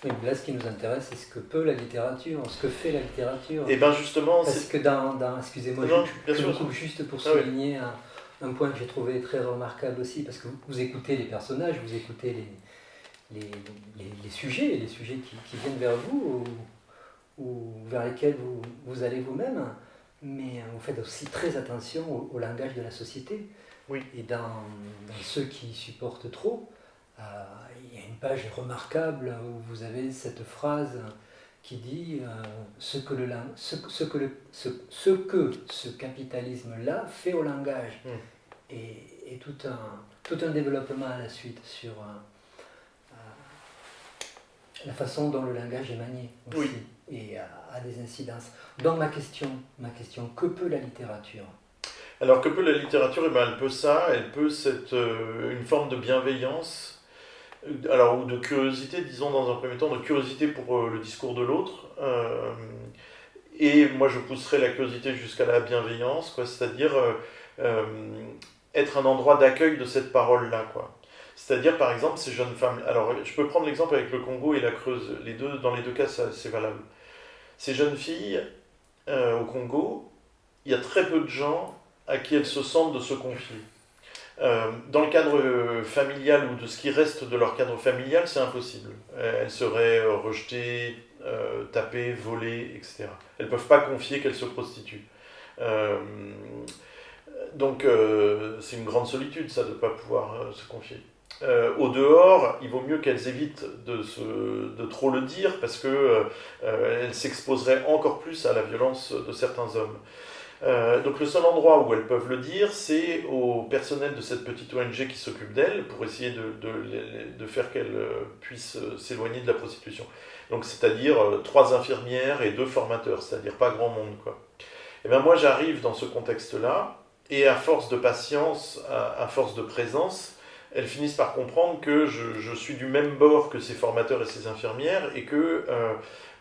Oui, là, ce qui nous intéresse, c'est ce que peut la littérature, ce que fait la littérature. Et bien justement, parce que excusez-moi, je me coupe juste pour souligner un point que j'ai trouvé très remarquable aussi, parce que vous écoutez les personnages, vous écoutez les sujets qui viennent vers vous, ou vers lesquels vous allez vous-même, mais vous faites aussi très attention au langage de la société. Oui. Et dans ceux qui supportent trop, il y a une page remarquable où vous avez cette phrase qui dit ce que ce capitalisme-là fait au langage. Et tout un développement à la suite sur la façon dont le langage est manié aussi, et a des incidences. Donc ma question, que peut la littérature? Alors que peut la littérature? Elle peut ça, elle peut une forme de bienveillance, alors, ou de curiosité, disons dans un premier temps, de curiosité pour le discours de l'autre, et moi je pousserais la curiosité jusqu'à la bienveillance, quoi, c'est-à-dire être un endroit d'accueil de cette parole-là, quoi. C'est-à-dire par exemple ces jeunes femmes, alors je peux prendre l'exemple avec le Congo et la Creuse, dans les deux cas c'est valable. Ces jeunes filles au Congo, il y a très peu de gens à qui elles se sentent de se confier. Dans le cadre familial ou de ce qui reste de leur cadre familial, c'est impossible. Elles seraient rejetées, tapées, volées, etc. Elles ne peuvent pas confier qu'elles se prostituent. Donc c'est une grande solitude, ça, de ne pas pouvoir se confier. Au dehors, il vaut mieux qu'elles évitent de trop le dire, parce qu'elles s'exposeraient encore plus à la violence de certains hommes. Donc le seul endroit où elles peuvent le dire, c'est au personnel de cette petite ONG qui s'occupe d'elles, pour essayer de faire qu'elles puissent s'éloigner de la prostitution. Donc c'est-à-dire 3 infirmières et 2 formateurs, c'est-à-dire pas grand monde, quoi. Et bien moi j'arrive dans ce contexte-là, et à force de patience, à force de présence, elles finissent par comprendre que je suis du même bord que ces formateurs et ces infirmières, et que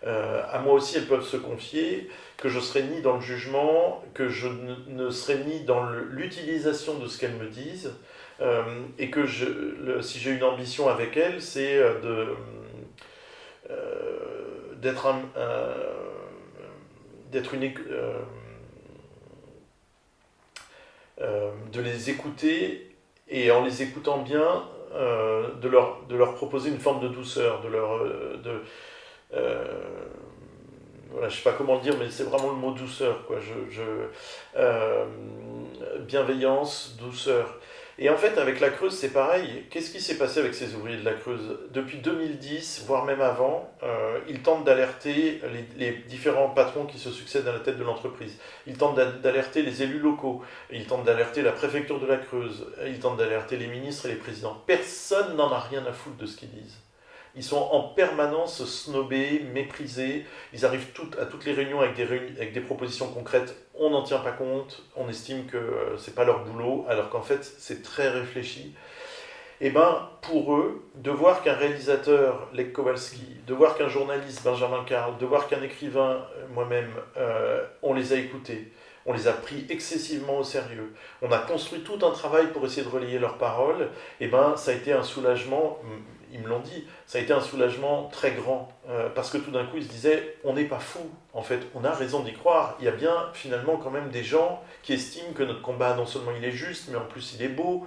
à moi aussi elles peuvent se confier, que je serai ni dans le jugement, que je ne serai ni dans l'utilisation de ce qu'elles me disent, et que si j'ai une ambition avec elles, c'est de les écouter, et en les écoutant bien, de leur proposer une forme de douceur, voilà, je sais pas comment le dire, mais c'est vraiment le mot douceur, quoi. Bienveillance, douceur. Et en fait, avec la Creuse, c'est pareil. Qu'est-ce qui s'est passé avec ces ouvriers de la Creuse? Depuis 2010, voire même avant, ils tentent d'alerter les différents patrons qui se succèdent à la tête de l'entreprise. Ils tentent d'alerter les élus locaux. Ils tentent d'alerter la préfecture de la Creuse. Ils tentent d'alerter les ministres et les présidents. Personne n'en a rien à foutre de ce qu'ils disent. Ils sont en permanence snobés, méprisés. Ils arrivent à toutes les réunions avec des propositions concrètes. On n'en tient pas compte. On estime que c'est pas leur boulot, alors qu'en fait, c'est très réfléchi. Et ben, pour eux, de voir qu'un réalisateur, Lech Kowalski, de voir qu'un journaliste, Benjamin Karl, de voir qu'un écrivain, moi-même, on les a écoutés. On les a pris excessivement au sérieux. On a construit tout un travail pour essayer de relayer leurs paroles. Et ben, ça a été un soulagement. Ils me l'ont dit, ça a été un soulagement très grand, parce que tout d'un coup ils se disaient, on n'est pas fou, en fait, on a raison d'y croire, il y a bien finalement quand même des gens qui estiment que notre combat, non seulement il est juste, mais en plus il est beau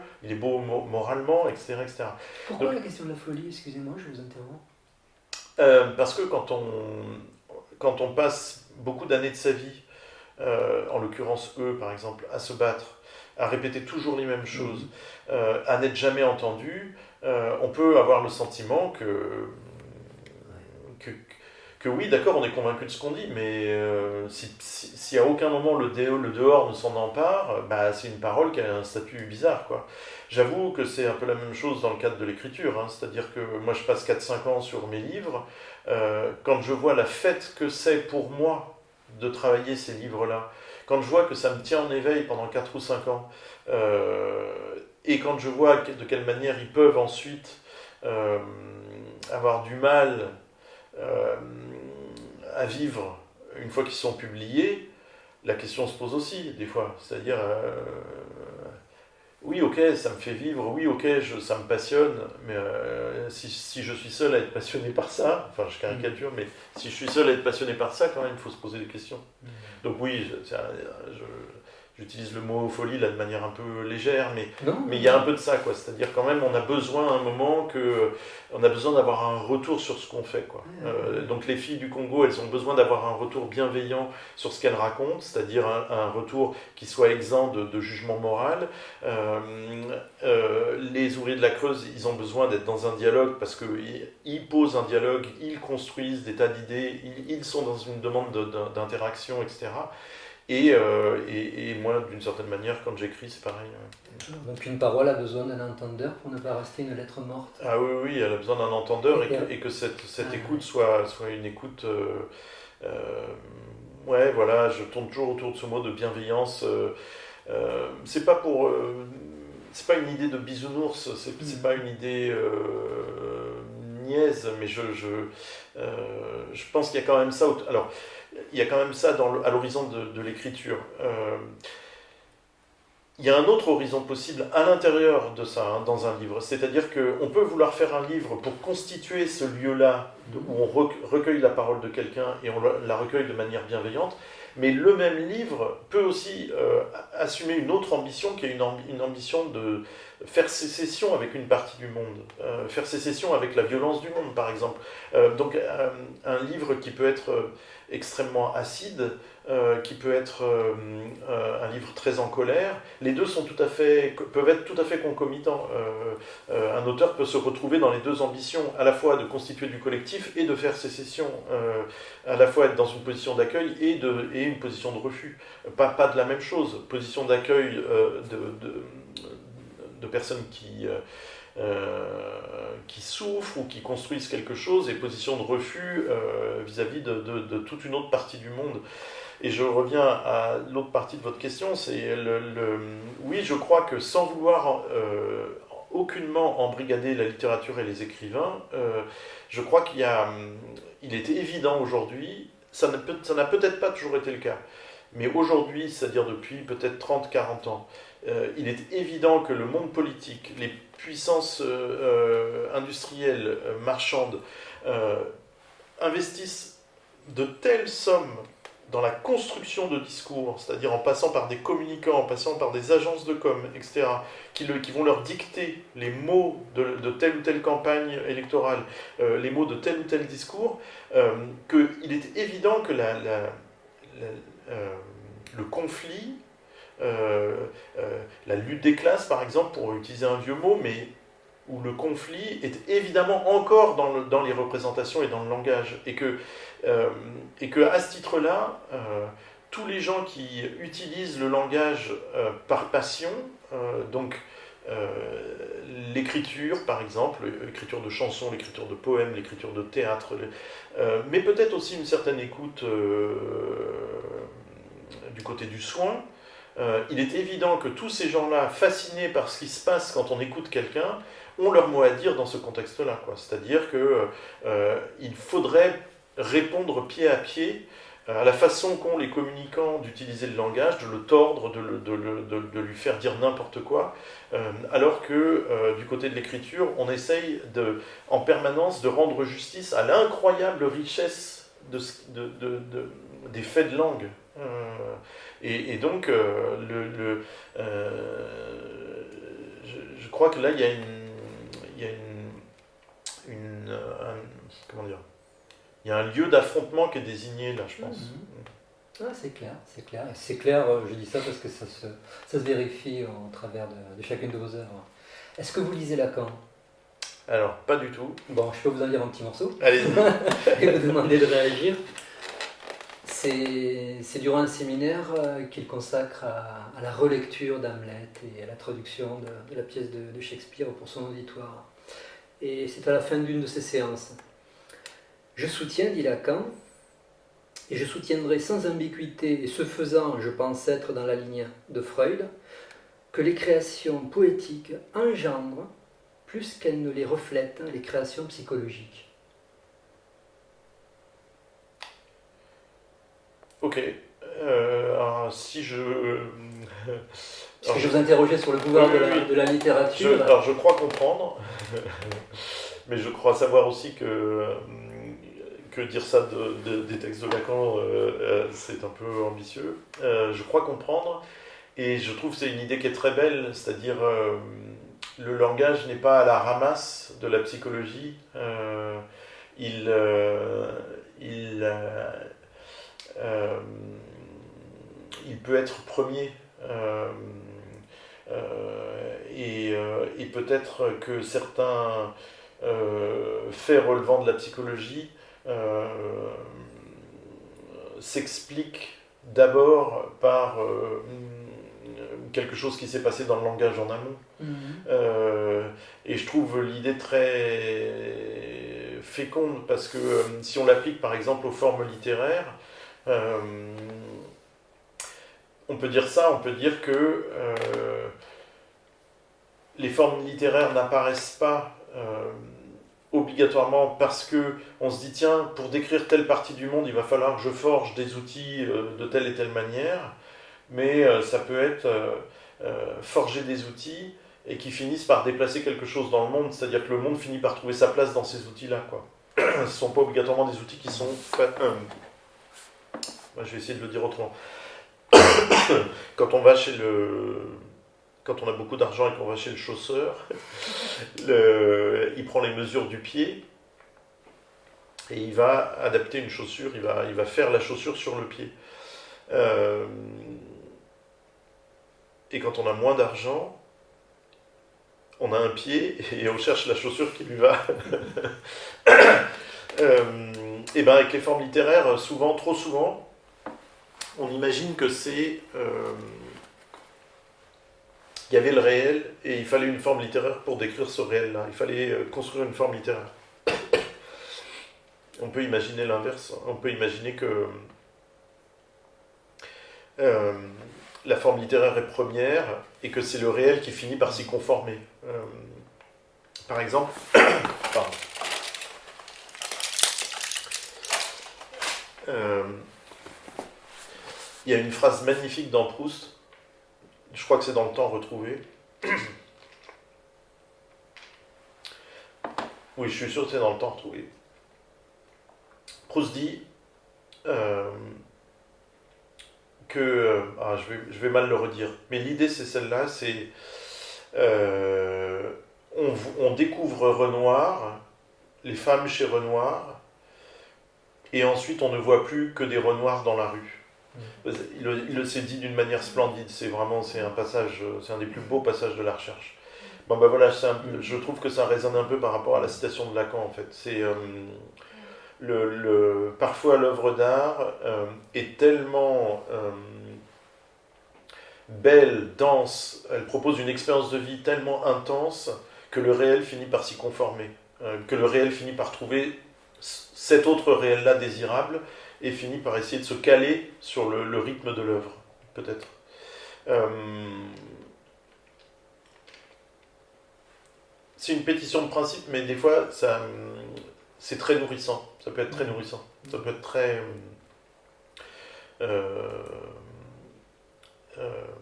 moralement, etc. etc. Pourquoi donc, la question de la folie, excusez-moi, je vous interromps. Parce que quand on passe beaucoup d'années de sa vie, en l'occurrence eux par exemple, à se battre, à répéter toujours les mêmes choses, à n'être jamais entendu, on peut avoir le sentiment que oui, d'accord, on est convaincu de ce qu'on dit, mais si à aucun moment le dehors ne s'en empare, bah, c'est une parole qui a un statut bizarre, quoi. J'avoue que c'est un peu la même chose dans le cadre de l'écriture, hein, c'est-à-dire que moi je passe 4-5 ans sur mes livres, quand je vois la fête que c'est pour moi de travailler ces livres-là, quand je vois que ça me tient en éveil pendant 4 ou 5 ans, et quand je vois de quelle manière ils peuvent ensuite avoir du mal à vivre une fois qu'ils sont publiés, la question se pose aussi, des fois. C'est-à-dire, oui, ok, ça me fait vivre, oui, ok, ça me passionne, mais si je suis seul à être passionné par ça, enfin je caricature, mais si je suis seul à être passionné par ça, quand même, il faut se poser des questions. Donc oui, j'utilise le mot folie là de manière un peu légère, mais il y a un peu de ça, quoi. C'est-à-dire quand même, on a besoin à un moment on a besoin d'avoir un retour sur ce qu'on fait, quoi. Donc les filles du Congo, elles ont besoin d'avoir un retour bienveillant sur ce qu'elles racontent, c'est-à-dire un retour qui soit exempt de jugement moral. Les ouvriers de la Creuse, ils ont besoin d'être dans un dialogue parce qu'ils posent un dialogue, ils construisent des tas d'idées, ils sont dans une demande d'interaction, etc. Et moi, d'une certaine manière, quand j'écris, c'est pareil. Donc une parole a besoin d'un entendeur pour ne pas rester une lettre morte. Ah oui, oui, elle a besoin d'un entendeur et que cette écoute soit une écoute... ouais, voilà, je tourne toujours autour de ce mot de bienveillance. C'est pas pour... c'est pas une idée de bisounours, c'est pas une idée niaise, mais je pense qu'il y a quand même ça... Alors, il y a quand même ça à l'horizon de l'écriture. Il y a un autre horizon possible à l'intérieur de ça, hein, dans un livre. C'est-à-dire qu'on peut vouloir faire un livre pour constituer ce lieu-là où on recueille la parole de quelqu'un et on la recueille de manière bienveillante, mais le même livre peut aussi assumer une autre ambition qui est une ambition de faire sécession avec une partie du monde, faire sécession avec la violence du monde, par exemple. Donc un livre qui peut être extrêmement acide, qui peut être un livre très en colère. Les deux peuvent être tout à fait concomitants. Un auteur peut se retrouver dans les deux ambitions, à la fois de constituer du collectif et de faire sécession, à la fois être dans une position d'accueil et une position de refus. Pas de la même chose. Position d'accueil de personnes qui souffrent ou qui construisent quelque chose, et position de refus vis-à-vis de toute une autre partie du monde. Et je reviens à l'autre partie de votre question, c'est oui, je crois que sans vouloir aucunement embrigader la littérature et les écrivains, je crois il est évident aujourd'hui, ça n'a peut-être pas toujours été le cas, mais aujourd'hui, c'est-à-dire depuis peut-être 30-40 ans, il est évident que le monde politique, les puissances industrielles, marchandes, investissent de telles sommes dans la construction de discours, c'est-à-dire en passant par des communicants, en passant par des agences de com, etc., qui vont leur dicter les mots de telle ou telle campagne électorale, les mots de tel ou tel discours, qu'il est évident que le conflit la lutte des classes, par exemple, pour utiliser un vieux mot, mais où le conflit est évidemment encore dans les représentations et dans le langage. Et que à ce titre-là, tous les gens qui utilisent le langage par passion, donc l'écriture, par exemple, l'écriture de chansons, l'écriture de poèmes, l'écriture de théâtre, mais peut-être aussi une certaine écoute du côté du soin, il est évident que tous ces gens-là, fascinés par ce qui se passe quand on écoute quelqu'un, ont leur mot à dire dans ce contexte-là, quoi. C'est-à-dire qu'il faudrait répondre pied à pied à la façon qu'ont les communicants d'utiliser le langage, de le tordre, de lui faire dire n'importe quoi, alors que du côté de l'écriture, on essaye en permanence de rendre justice à l'incroyable richesse des faits de langue. Et donc, je crois que là, il y a comment dire, il y a un lieu d'affrontement qui est désigné là, je pense. Ah, c'est clair, c'est clair. C'est clair, je dis ça parce que ça se vérifie au travers de chacune de vos œuvres. Est-ce que vous lisez Lacan? Alors, pas du tout. Bon, je peux vous en dire un petit morceau. Allez-y. Et vous demander de réagir. C'est durant un séminaire qu'il consacre à la relecture d'Hamlet et à la traduction de la pièce de Shakespeare pour son auditoire. Et c'est à la fin d'une de ces séances. Je soutiens, dit Lacan, et je soutiendrai sans ambiguïté, et ce faisant, je pense être dans la ligne de Freud, que les créations poétiques engendrent, plus qu'elles ne les reflètent, les créations psychologiques. Ok. Alors, si je... Parce que je vous interrogeais sur le pouvoir de la littérature. Alors, je crois comprendre, mais je crois savoir aussi que dire ça des textes de Lacan, c'est un peu ambitieux. Je crois comprendre, et je trouve que c'est une idée qui est très belle, c'est-à-dire le langage n'est pas à la ramasse de la psychologie, il peut être premier. Et peut-être que certains faits relevant de la psychologie s'expliquent d'abord par quelque chose qui s'est passé dans le langage en amont. Et je trouve l'idée très féconde parce que si on l'applique par exemple aux formes littéraires, on peut dire ça, on peut dire que les formes littéraires n'apparaissent pas obligatoirement parce que on se dit tiens, pour décrire telle partie du monde, il va falloir que je forge des outils de telle et telle manière, mais ça peut être forger des outils et qui finissent par déplacer quelque chose dans le monde, c'est-à-dire que le monde finit par trouver sa place dans ces outils-là, quoi. Ce ne sont pas obligatoirement des outils qui sont faits... je vais essayer de le dire autrement. Quand on a beaucoup d'argent et qu'on va chez le chausseur, il prend les mesures du pied et il va adapter une chaussure, il va faire la chaussure sur le pied. Et quand on a moins d'argent, on a un pied et on cherche la chaussure qui lui va. Et bien avec les formes littéraires, souvent, trop souvent, on imagine que c'est... il y avait le réel et il fallait une forme littéraire pour décrire ce réel-là. Il fallait construire une forme littéraire. On peut imaginer l'inverse. On peut imaginer que la forme littéraire est première et que c'est le réel qui finit par s'y conformer. Par exemple... Pardon. Il y a une phrase magnifique dans Proust, je crois que c'est dans le temps retrouvé. Oui, je suis sûr que c'est dans le temps retrouvé. Proust dit que... je vais mal le redire, mais l'idée c'est celle-là, c'est... on découvre Renoir, les femmes chez Renoir, et ensuite on ne voit plus que des Renoirs dans la rue. Il le s'est dit d'une manière splendide. C'est un passage, c'est un des plus beaux passages de la recherche. Bon ben voilà, je trouve que ça résonne un peu par rapport à la citation de Lacan en fait. C'est parfois l'œuvre d'art est tellement belle, dense, elle propose une expérience de vie tellement intense que le réel finit par s'y conformer, que le réel finit par trouver cet autre réel-là désirable et finit par essayer de se caler sur le rythme de l'œuvre, peut-être. C'est une pétition de principe, mais des fois, c'est très nourrissant. Ça peut être très nourrissant. Ça peut être très...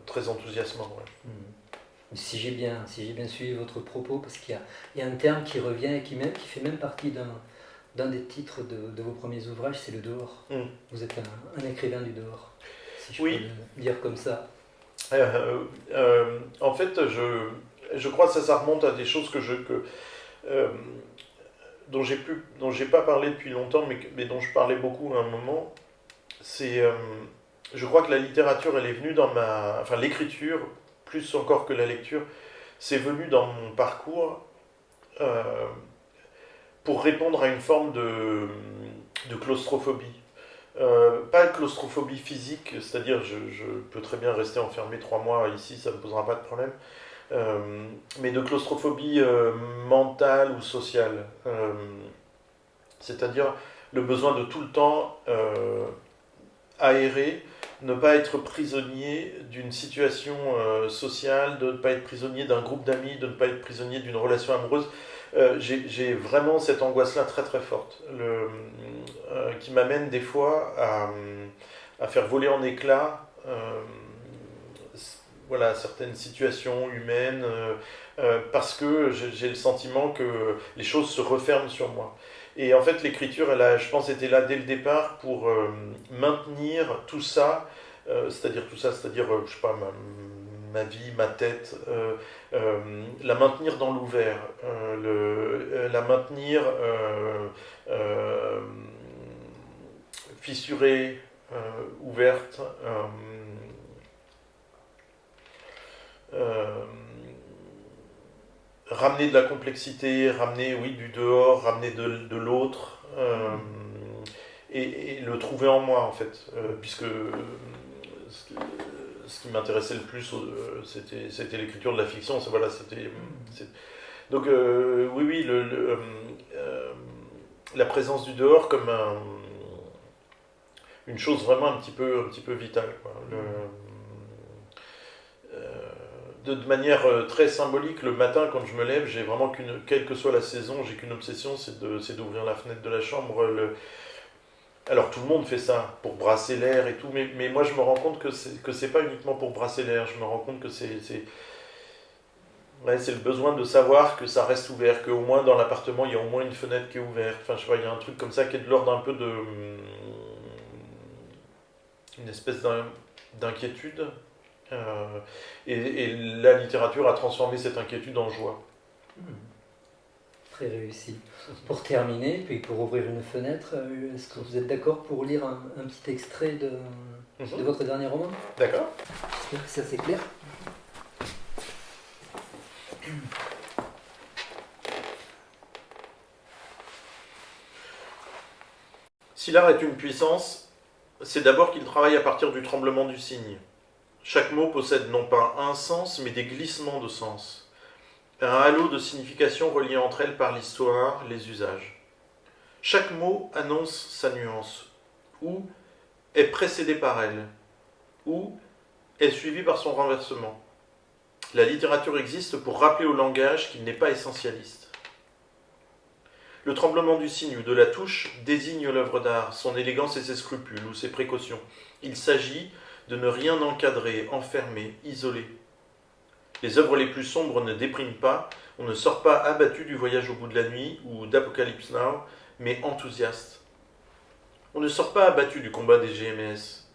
très enthousiasmant. Ouais. Si j'ai bien suivi votre propos, parce qu'il y a un terme qui revient et qui fait même partie d'un des titres de vos premiers ouvrages, c'est le dehors. Vous êtes un écrivain du dehors, si je peux le dire comme ça. En fait, je crois que ça remonte à des choses dont j'ai pas parlé depuis longtemps, mais dont je parlais beaucoup à un moment. Je crois que la littérature, elle est venue enfin l'écriture, plus encore que la lecture, c'est venu dans mon parcours pour répondre à une forme de claustrophobie. Pas de claustrophobie physique, c'est-à-dire je peux très bien rester enfermé 3 mois ici, ça ne me posera pas de problème, mais de claustrophobie mentale ou sociale. C'est-à-dire le besoin de tout le temps aérer, ne pas être prisonnier d'une situation sociale, de ne pas être prisonnier d'un groupe d'amis, de ne pas être prisonnier d'une relation amoureuse. J'ai vraiment cette angoisse-là très très forte, qui m'amène des fois à faire voler en éclats voilà, certaines situations humaines, parce que j'ai le sentiment que les choses se referment sur moi. Et en fait, l'écriture, je pense, était là dès le départ pour maintenir tout ça, je sais pas, ma vie, ma tête, la maintenir dans l'ouvert, la maintenir fissurée, ouverte, ramener de la complexité, ramener du dehors, ramener de l'autre, et le trouver en moi en fait, puisque ce qui m'intéressait le plus, c'était l'écriture de la fiction. Donc oui, la présence du dehors comme une chose vraiment un petit peu vitale, quoi. De manière très symbolique, le matin quand je me lève, j'ai vraiment quelle que soit la saison, j'ai qu'une obsession, c'est d'ouvrir la fenêtre de la chambre. Alors tout le monde fait ça pour brasser l'air et tout, mais moi je me rends compte que c'est pas uniquement pour brasser l'air. Je me rends compte que c'est le besoin de savoir que ça reste ouvert, qu'au moins dans l'appartement il y a au moins une fenêtre qui est ouverte. Enfin je sais pas, il y a un truc comme ça qui est de l'ordre un peu de une espèce d'inquiétude. Et la littérature a transformé cette inquiétude en joie. Très réussi. Pour terminer, puis pour ouvrir une fenêtre, est-ce que vous êtes d'accord pour lire un petit extrait de votre dernier roman ? D'accord. J'espère que ça c'est clair. Si l'art est une puissance, c'est d'abord qu'il travaille à partir du tremblement du cygne. Chaque mot possède non pas un sens, mais des glissements de sens. Un halo de signification relié entre elles par l'histoire, les usages. Chaque mot annonce sa nuance, ou est précédé par elle, ou est suivi par son renversement. La littérature existe pour rappeler au langage qu'il n'est pas essentialiste. Le tremblement du cygne ou de la touche désigne l'œuvre d'art, son élégance et ses scrupules ou ses précautions. Il s'agit de ne rien encadrer, enfermer, isoler. Les œuvres les plus sombres ne dépriment pas, on ne sort pas abattu du voyage au bout de la nuit ou d'Apocalypse Now, mais enthousiaste. On ne sort pas abattu du combat des GMS.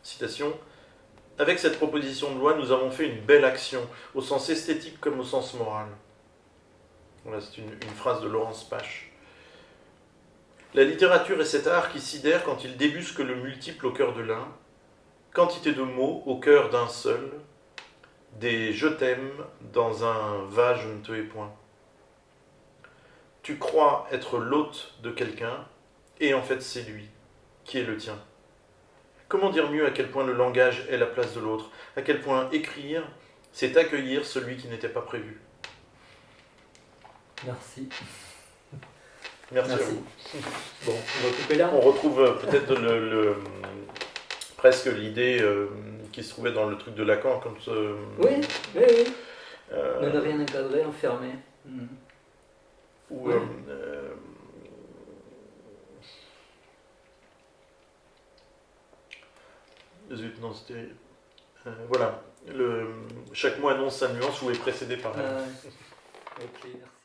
Citation. Avec cette proposition de loi, nous avons fait une belle action, au sens esthétique comme au sens moral. Voilà, c'est une phrase de Laurence Pache. La littérature est cet art qui sidère quand il débusque le multiple au cœur de l'un, quantité de mots au cœur d'un seul, des je t'aime dans un va je ne te hais point. Tu crois être l'hôte de quelqu'un, et en fait c'est lui qui est le tien. Comment dire mieux à quel point le langage est la place de l'autre, à quel point écrire, c'est accueillir celui qui n'était pas prévu. Merci. Merci. Merci. À vous. Bon, on va couper là. On retrouve peut-être presque l'idée qui se trouvait dans le truc de Lacan. Quand, Oui, oui, oui. Ne rien encadrer, enfermer. Ou, Ouais. Zut, non, c'était... voilà. Chaque mot annonce sa nuance ou est précédé par elle. Ok, merci.